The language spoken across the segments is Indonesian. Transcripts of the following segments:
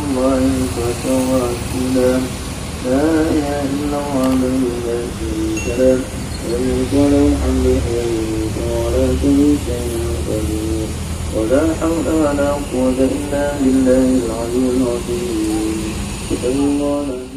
الله فتوكلا لا إله إلا الله لا شريك له الملك وله الحمد يحيي وعلى كل شيء قدير ولا حول ولا قوة إلا بالله العلي العظيم صدق الله العظيم.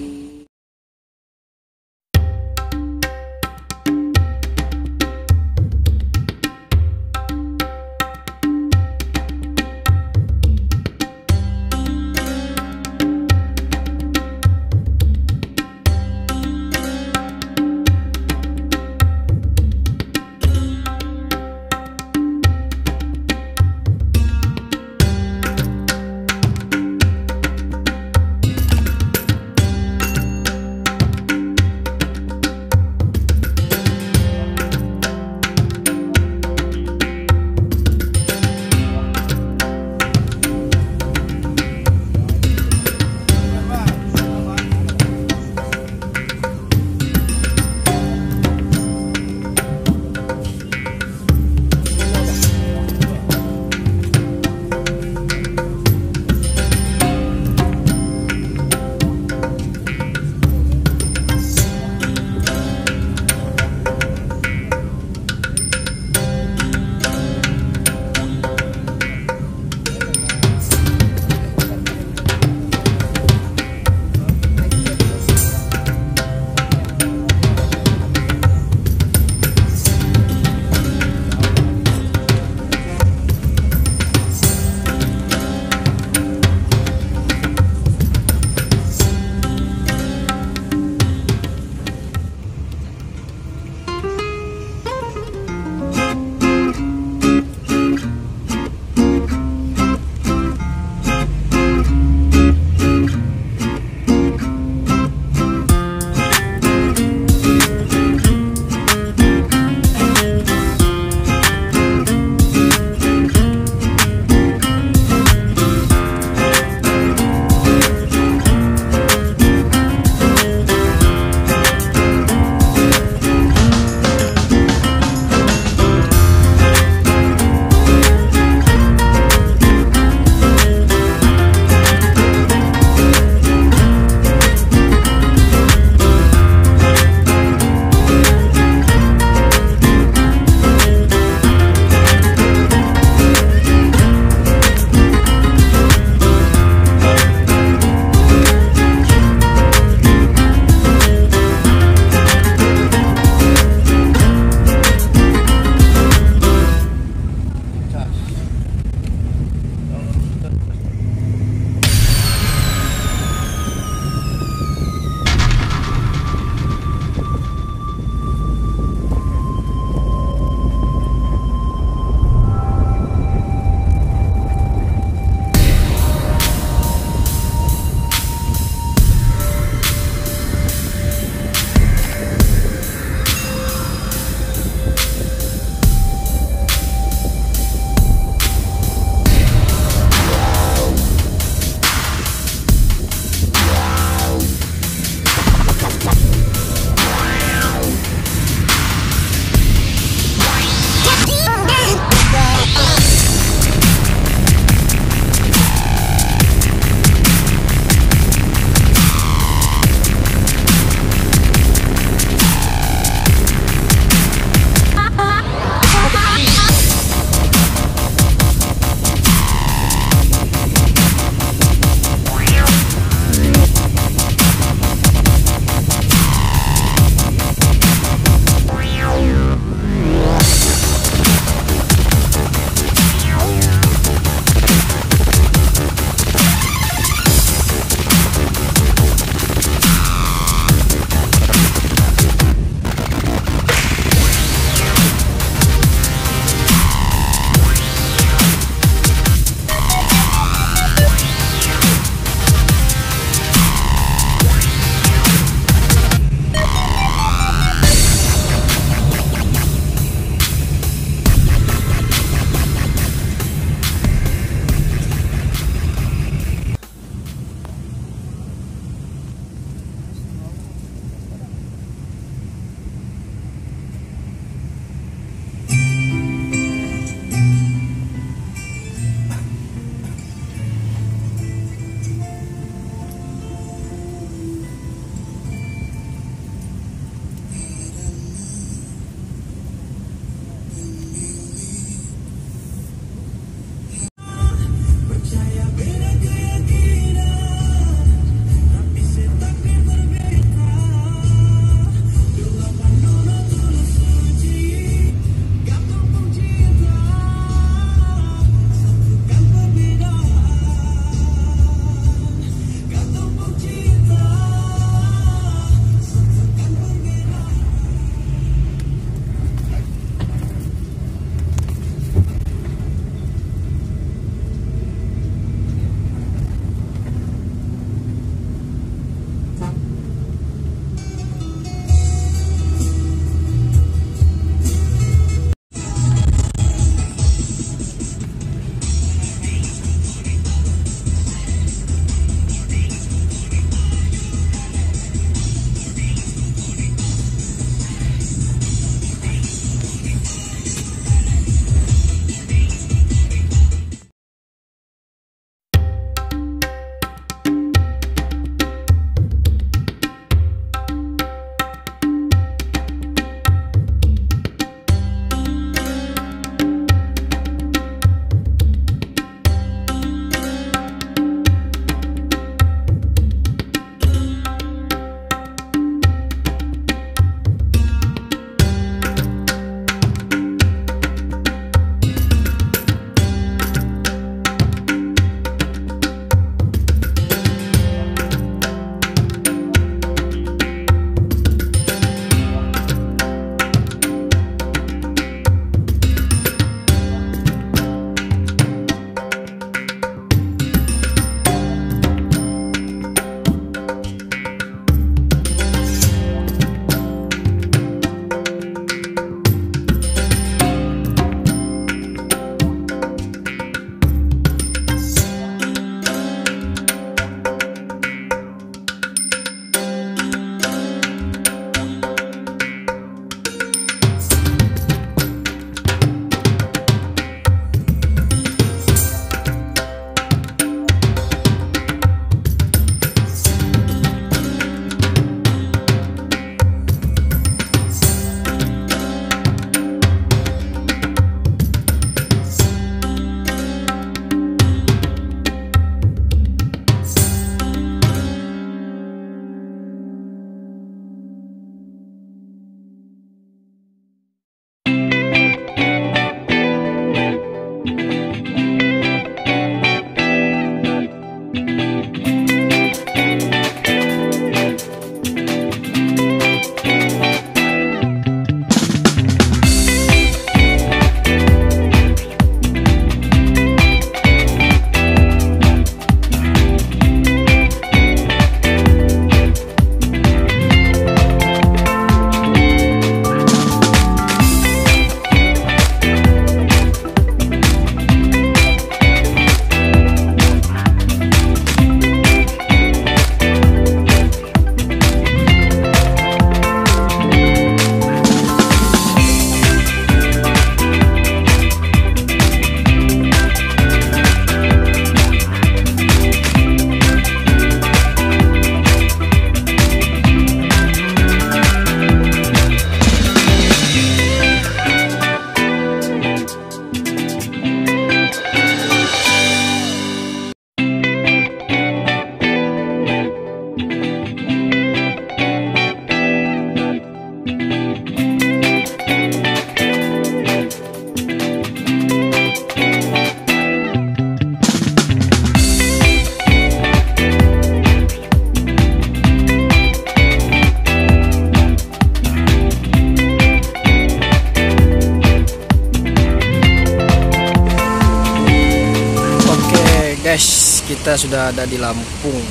kita sudah ada di Lampung.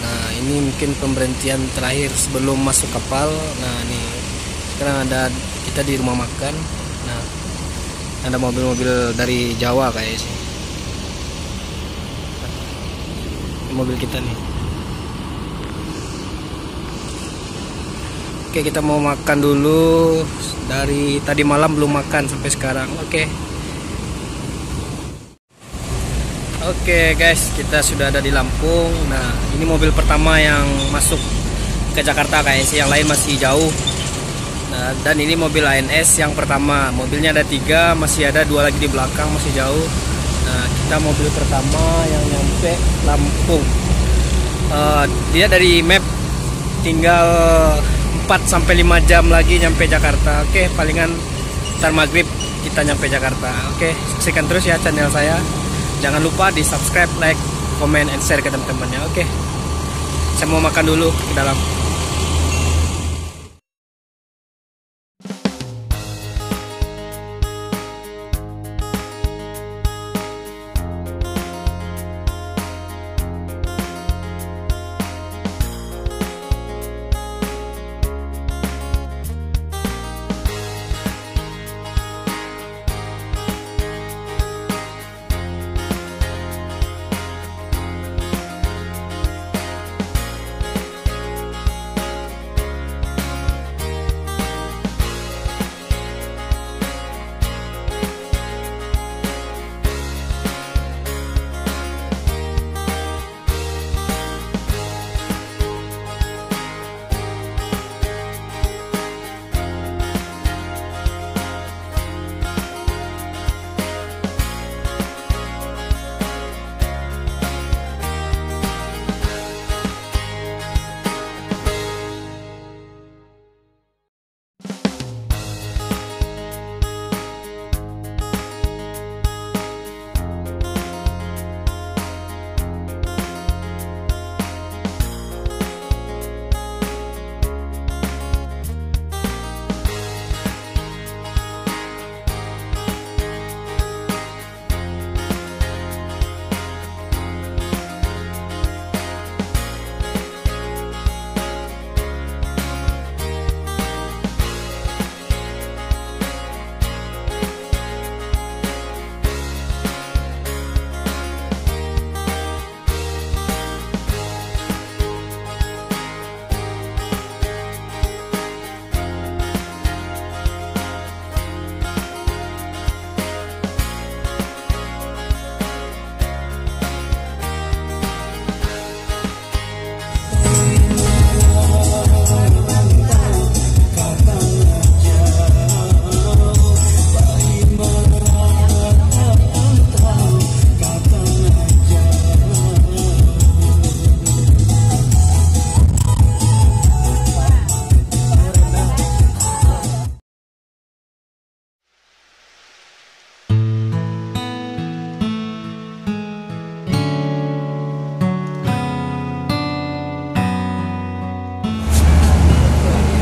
Nah, ini mungkin pemberhentian terakhir sebelum masuk kapal. Nah, ini sekarang kita di rumah makan. Nah, ada mobil-mobil dari Jawa kayak sih. Mobil kita nih. Oke, kita mau makan dulu. Dari tadi malam belum makan sampai sekarang. Oke guys, kita sudah ada di Lampung. Nah, ini mobil pertama yang masuk ke Jakarta kayaknya sih, yang lain masih jauh. Nah, dan ini mobil ANS yang pertama. Mobilnya ada 3, masih ada 2 lagi di belakang, masih jauh. Nah, kita mobil pertama yang nyampe Lampung. Dia dari map tinggal 4-5 jam lagi nyampe Jakarta. Oke, palingan ntar maghrib kita nyampe Jakarta. Oke, saksikan terus ya channel saya. Jangan lupa di subscribe, like, comment, and share ke teman-temannya. Oke, saya mau makan dulu ke dalam.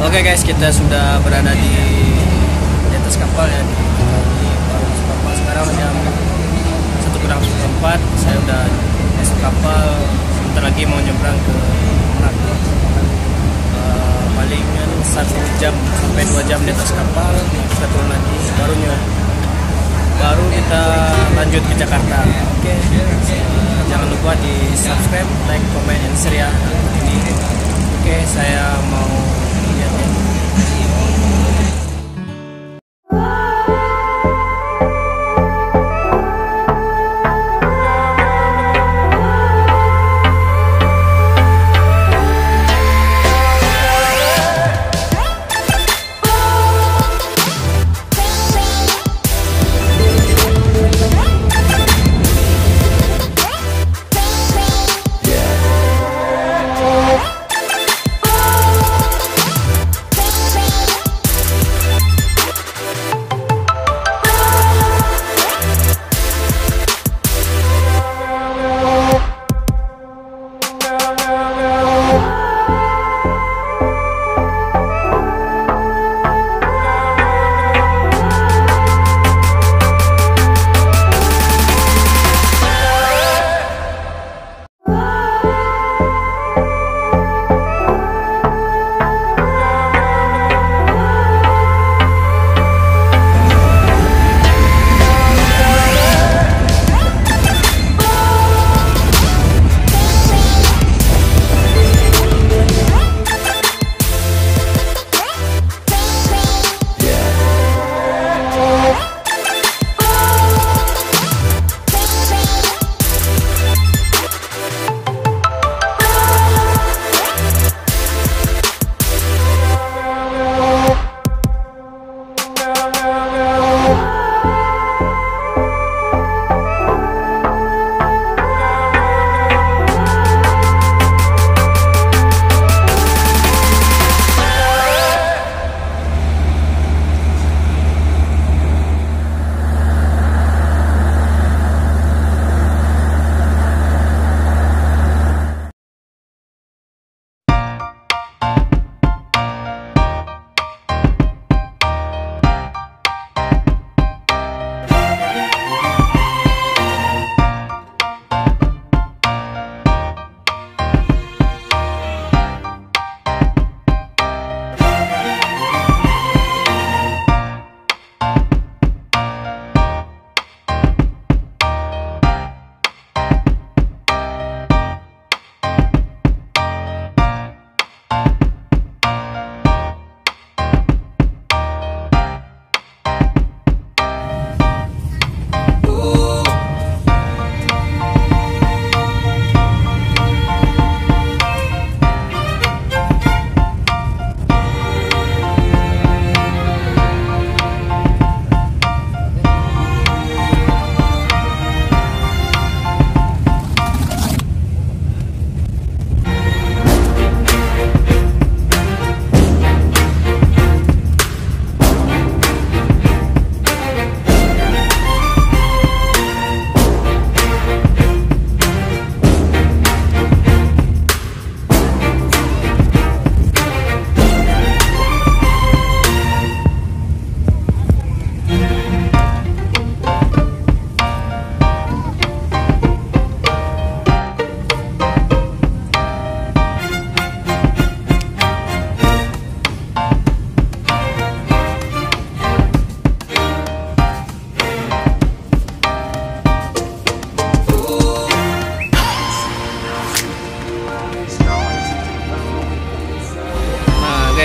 Oke guys, kita sudah berada di atas kapal ya, di kapal. Sekarang jam 1:04. Saya udah masuk kapal, sebentar lagi mau nyebrang ke Ranah. Palingan 1-2 jam di atas kapal, kita turun lagi, baru kita lanjut ke Jakarta. Oke, jangan lupa di subscribe, like, comment, and share ya. Oke, saya mau lihat ya.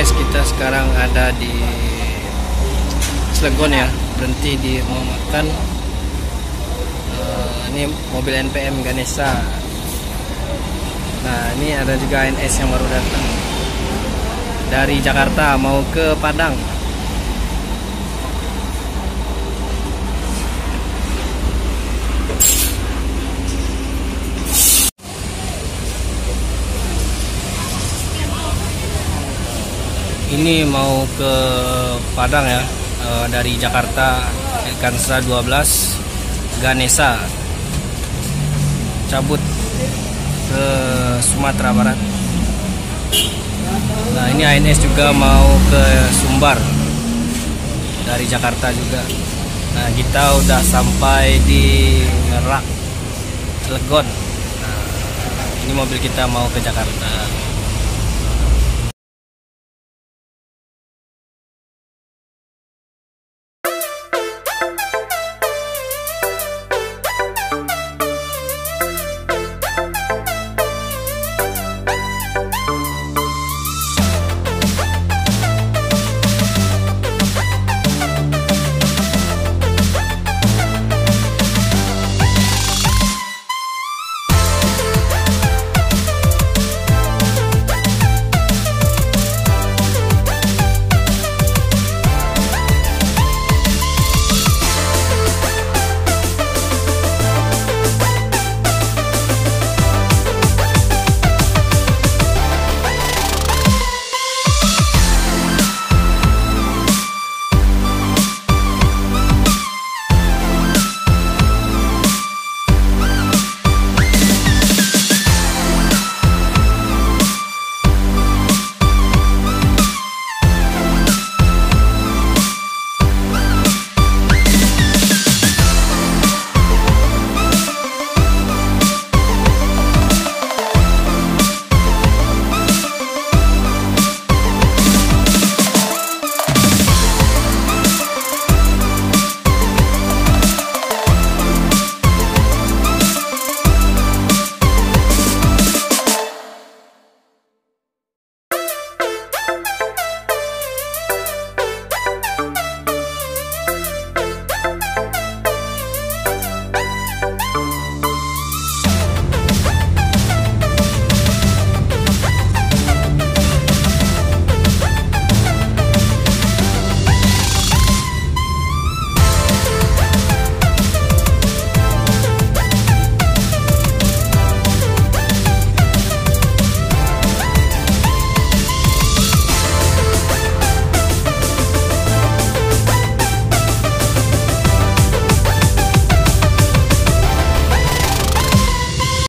guys, kita sekarang ada di Cilegon ya, berhenti di Mamakan. Ini mobil NPM Ganesha. Nah, ini ada juga ANS yang baru datang dari Jakarta mau ke Padang. Ini mau ke Padang ya, dari Jakarta Ganesha 12 Ganesha cabut ke Sumatera Barat. Nah, ini ANS juga mau ke Sumbar dari Jakarta juga. Nah, kita udah sampai di Merak, Cilegon. Nah, ini mobil kita mau ke Jakarta.